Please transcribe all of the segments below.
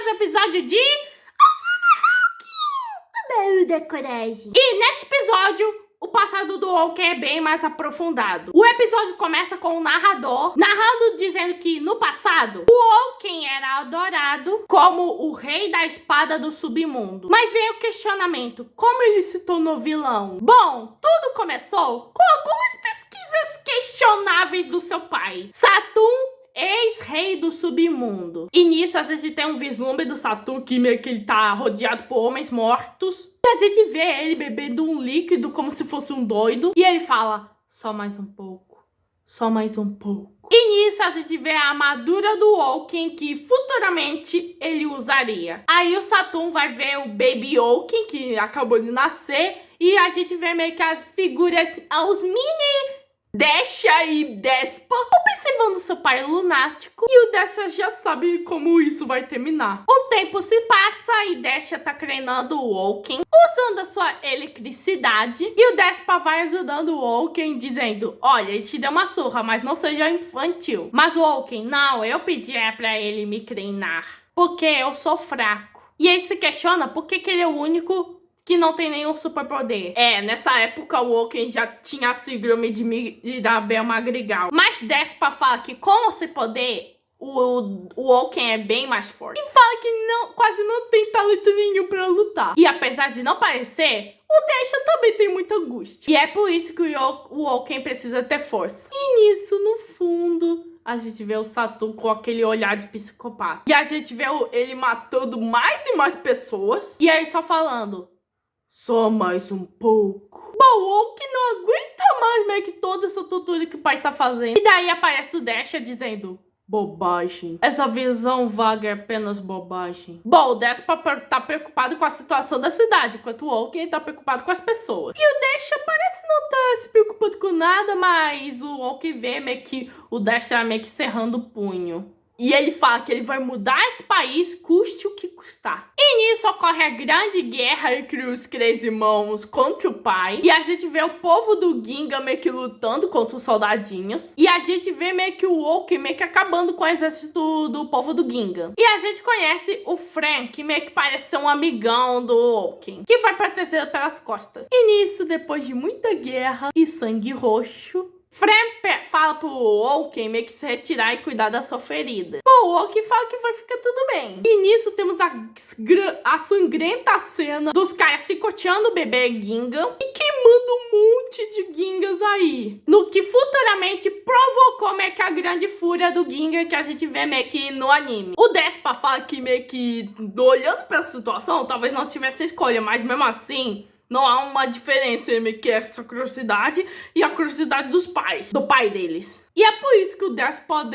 mais um episódio de O Baú da Coragem. E neste episódio, o passado do Walker é bem mais aprofundado. O episódio começa com o narrador narrando, dizendo que no passado, o Walker era adorado como o rei da espada do submundo. Mas vem o questionamento, como ele se tornou vilão? Bom, tudo começou com algumas pesquisas questionáveis do seu pai, Saturn, ex-rei do submundo. E nisso a gente tem um vislumbre do Saturn que meio que ele tá rodeado por homens mortos. E a gente vê ele bebendo um líquido como se fosse um doido. E ele fala, só mais um pouco, só mais um pouco. E nisso a gente vê a armadura do Walken que futuramente ele usaria. Aí o Saturn vai ver o Baby Walken que acabou de nascer. E a gente vê meio que as figuras, os mini Desha e Despa observando seu pai lunático, e o Desha já sabe como isso vai terminar. O tempo se passa e Desha tá treinando o Walken, usando a sua eletricidade, e o Despa vai ajudando o Walken, dizendo, olha, ele te deu uma surra, mas não seja infantil. Mas o Walken, não, eu pedi pra ele me treinar, porque eu sou fraco. E ele se questiona por que ele é o único que não tem nenhum superpoder. Nessa época o Walken já tinha a síndrome de Mirabel Madrigal. Mas Despa fala que com esse poder, o Walken é bem mais forte. E fala que quase não tem talento nenhum pra lutar. E apesar de não parecer, o Desha também tem muita angústia. E é por isso que o Walken precisa ter força. E nisso, no fundo, a gente vê o Saturn com aquele olhar de psicopata. E a gente vê ele matando mais e mais pessoas. E aí só falando, só mais um pouco. Bom, o Walken não aguenta mais meio que toda essa tortura que o pai tá fazendo. E daí aparece o Desha dizendo, bobagem. Essa visão vaga é apenas bobagem. Bom, o Despa tá preocupado com a situação da cidade, enquanto o Walken tá preocupado com as pessoas. E o Desha parece não tá se preocupando com nada, mas o Walken vê meio que o Desha meio que cerrando o punho. E ele fala que ele vai mudar esse país, custe o que custar. E nisso ocorre a grande guerra entre os três irmãos contra o pai. E a gente vê o povo do Ginga meio que lutando contra os soldadinhos. E a gente vê meio que o Walken meio que acabando com o exército do povo do Ginga. E a gente conhece o Frank, que meio que parece ser um amigão do Walken, que vai protegê-lo pelas costas. E nisso, depois de muita guerra e sangue roxo, Frank fala pro Walken meio que se retirar e cuidar da sua ferida. Bom, o Walken fala que vai ficar tudo bem. E nisso temos a sangrenta cena dos caras chicoteando o bebê Ginga e queimando um monte de Gingas aí. No que futuramente provocou meio que a grande fúria do Ginga que a gente vê meio que no anime. O Despa fala que meio que, olhando pela situação, talvez não tivesse escolha, mas mesmo assim não há uma diferença entre que essa curiosidade e a curiosidade dos pais, do pai deles. E é por isso que o Despa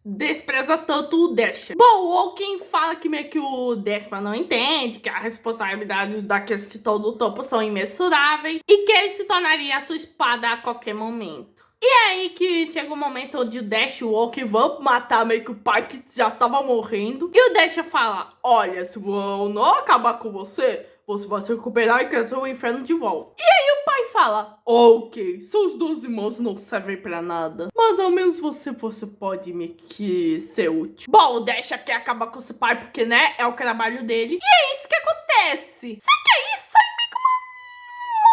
despreza tanto o Desha. Bom, o Walken fala que meio que o Despa não entende, que as responsabilidades daqueles que estão no topo são imensuráveis e que ele se tornaria a sua espada a qualquer momento. E é aí que chega o momento onde o Desha e o Walken vão matar meio que o pai que já tava morrendo. E o Desha fala, olha, se eu não acabar com você vai se recuperar e trazer o inferno de volta. E aí o pai fala, ok, seus 2 irmãos não servem pra nada, mas ao menos você pode me que ser útil. Bom, o Desha quer acabar com seu pai porque, né, é o trabalho dele. E é isso que acontece. Só que aí sai meio que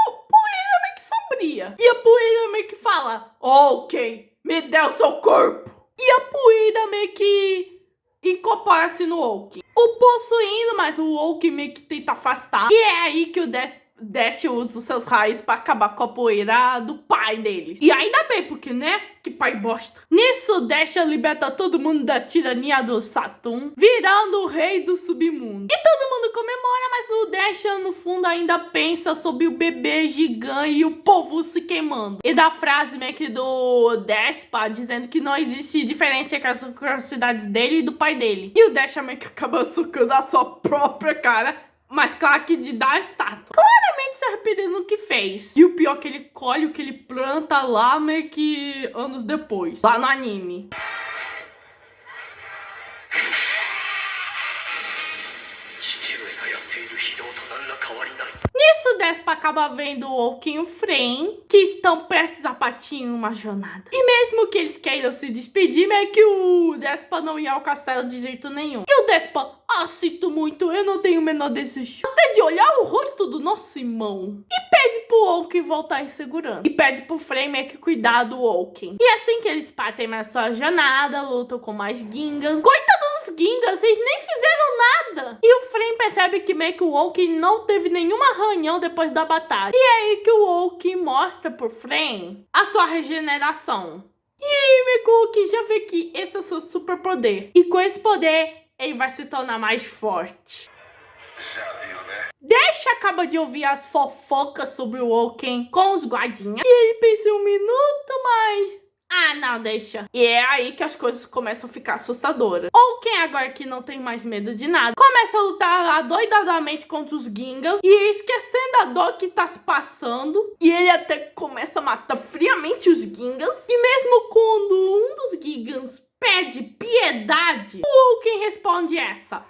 uma poeira meio que sombria. E a poeira meio que fala, ok, me dê o seu corpo. E a poeira meio que incorpora-se no Walken, o possuindo, mas o Walken meio que tenta afastar. E é aí que o Desha usa os seus raios pra acabar com a poeira do pai deles. E ainda bem, porque, né? Que pai bosta. Nisso, o Desha liberta todo mundo da tirania do Saturn, virando o rei do submundo. E todo mundo comemora, mas o Desha, no fundo, ainda pensa sobre o bebê gigante e o povo se queimando. E da frase meio que do Despa, dizendo que não existe diferença entre as curiosidades dele e do pai dele. E o Desha meio que acaba socando a sua própria cara, mas claro que de dar a estátua. Claramente se arrependendo do que fez. E o pior é que ele colhe o que ele planta lá meio que anos depois, lá no anime. Nisso, o Despa acaba vendo o Walken e o Fren, que estão prestes a partir em uma jornada. E mesmo que eles queiram se despedir, meio que o Despa não ia ao castelo de jeito nenhum. E o Despa, Ah, sinto muito, eu não tenho o menor desejo até de olhar o rosto do nosso irmão. E pede pro Oaken voltar em segurança. E pede pro Frey meio que cuidar do Oaken. E assim que eles partem na sua jornada, lutam com mais Gingans. Coitados dos Gingans, vocês nem fizeram nada. E o Frey percebe que meio que o Oaken não teve nenhum arranhão depois da batalha. E é aí que o Oaken mostra pro Frey a sua regeneração. E aí, meio que o Oaken já vê que esse é o seu super poder. E com esse poder, ele vai se tornar mais forte. Já viu, né? Dash acaba de ouvir as fofocas sobre o Oaken com os guardinhas. E ele pensa um minuto, mas... ah, não, deixa. E é aí que as coisas começam a ficar assustadoras. Oaken, agora que não tem mais medo de nada, começa a lutar adoidadamente contra os Gingans e esquecendo a dor que tá se passando. E ele até começa a matar friamente os Gingans. E mesmo quando um dos Gingans pede piedade, o Oaken responde essa: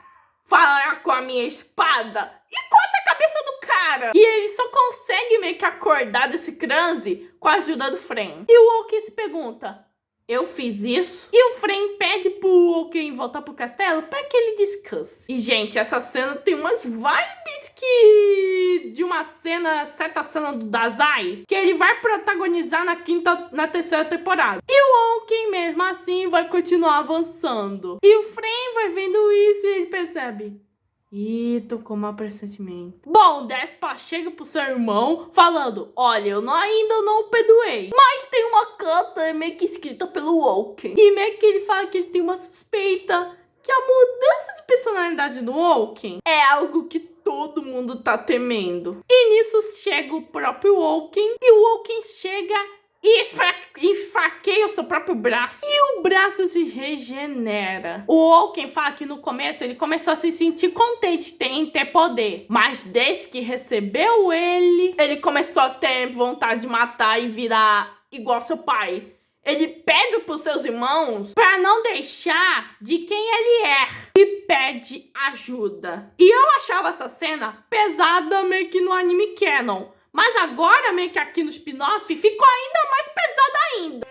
falar com a minha espada e corta a cabeça do cara. E ele só consegue meio que acordar desse transe com a ajuda do Frey. E o Oaken se pergunta: eu fiz isso? E o Frey pede pro Oaken voltar pro castelo para que ele descanse. E, gente, essa cena tem umas vibes que... de uma cena, certa cena do Dazai, que ele vai protagonizar na terceira temporada. E o Oaken, mesmo assim, vai continuar avançando. E o Frey vai vendo isso e ele percebe: ih, tô com mau pressentimento. Bom, Despa chega pro seu irmão falando: olha, eu ainda não o perdoei, mas tem uma carta meio que escrita pelo Oaken. E meio que ele fala que ele tem uma suspeita que a mudança de personalidade do Oaken é algo que todo mundo tá temendo. E nisso chega o próprio Oaken. E o Oaken chega e enfraqueia o seu próprio braço. E o braço se regenera. O Oaken fala que no começo ele começou a se sentir contente em ter poder. Mas desde que recebeu ele começou a ter vontade de matar e virar igual seu pai. Ele pede pros seus irmãos pra não deixar de quem ele é. E pede ajuda. E eu achava essa cena pesada meio que no anime canon. Mas agora, meio que aqui no spin-off, ficou ainda mais pesada ainda.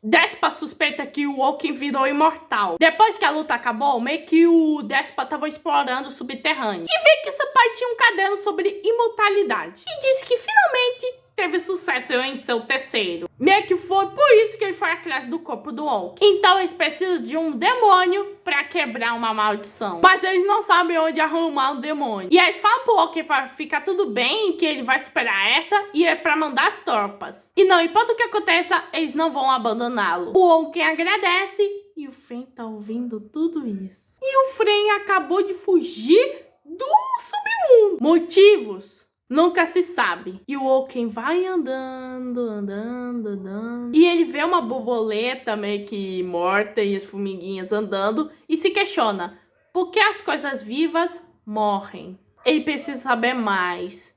Despa suspeita que o Oaken virou imortal. Depois que a luta acabou, meio que o Despa tava explorando o subterrâneo e vê que seu pai tinha um caderno sobre imortalidade. E disse que finalmente teve sucesso em seu terceiro. Meio que foi por isso que ele foi atrás do corpo do Oaken. Então eles precisam de um demônio pra quebrar uma maldição. Mas eles não sabem onde arrumar um demônio. E eles falam pro Oaken pra ficar tudo bem, que ele vai esperar essa e é pra mandar as tropas. E não importa o que aconteça, eles não vão abandoná-lo. O Oaken agradece e o Frey tá ouvindo tudo isso. E o Frey acabou de fugir do submundo. Motivos? Nunca se sabe. E o Oaken vai andando. E ele vê uma borboleta meio que morta e as formiguinhas andando e se questiona: por que as coisas vivas morrem? Ele precisa saber mais.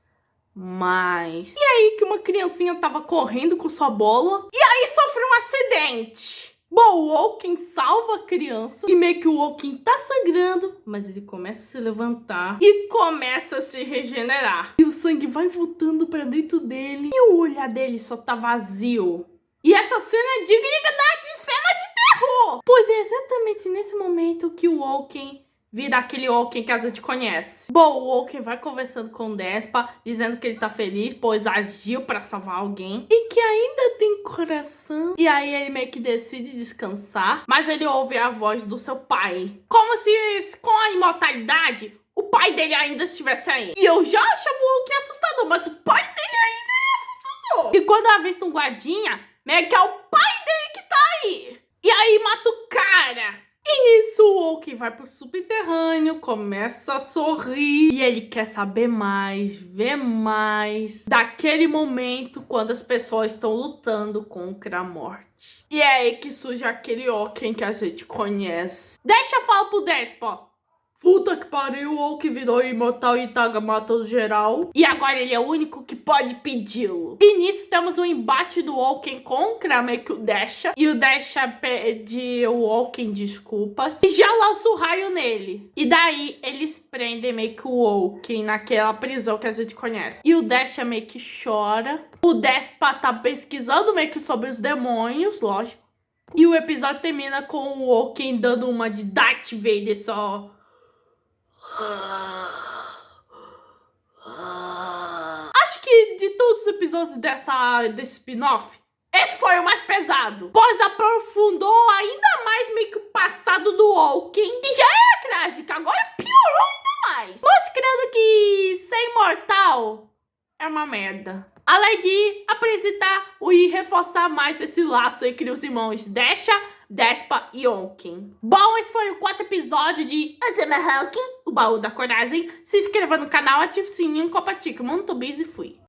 E aí que uma criancinha tava correndo com sua bola e aí sofre um acidente. Bom, o Oaken salva a criança e meio que o Oaken tá sangrando, mas ele começa a se levantar e começa a se regenerar. E o sangue vai voltando pra dentro dele e o olhar dele só tá vazio. E essa cena é digna de cena de terror! Pois é exatamente nesse momento que o Oaken vira aquele Oaken que a gente conhece. Bom, o Oaken vai conversando com o Despa, dizendo que ele tá feliz, pois agiu pra salvar alguém e que ainda tem coração. E aí ele meio que decide descansar, mas ele ouve a voz do seu pai. Como se com a imortalidade o pai dele ainda estivesse aí. E eu já achava o Oaken assustador, mas o pai dele ainda é assustador. E quando avista um guardinha, meio que é o pai dele que tá aí. E aí mata o cara. E nisso o Oaken vai pro subterrâneo, começa a sorrir e ele quer saber mais, ver mais daquele momento quando as pessoas estão lutando contra a morte. E é aí que surge aquele Oaken que a gente conhece. Deixa eu falar pro Despa. Puta que pariu, ou que virou imortal e tá matando geral. E agora ele é o único que pode pedi-lo. E nisso temos um embate do Oaken contra meio que o Desha. E o Desha pede o Oaken desculpas. E já lança o raio nele. E daí eles prendem meio que o Oaken naquela prisão que a gente conhece. E o Desha meio que chora. O Despa tá pesquisando meio que sobre os demônios, lógico. E o episódio termina com o Oaken dando uma de Darth Vader só. Acho que de todos os episódios desse spin-off, esse foi o mais pesado, pois aprofundou ainda mais meio que o passado do Oaken, que já era clássico, agora piorou ainda mais, mostrando que ser imortal é uma merda. Além de apresentar e reforçar mais esse laço entre os irmãos Desha, Despa e Oaken. Bom, esse foi o 4º episódio de Azuma Oaken, o baú da coragem. Se inscreva no canal, ative o sininho, compartilhe. Muito beijo e fui.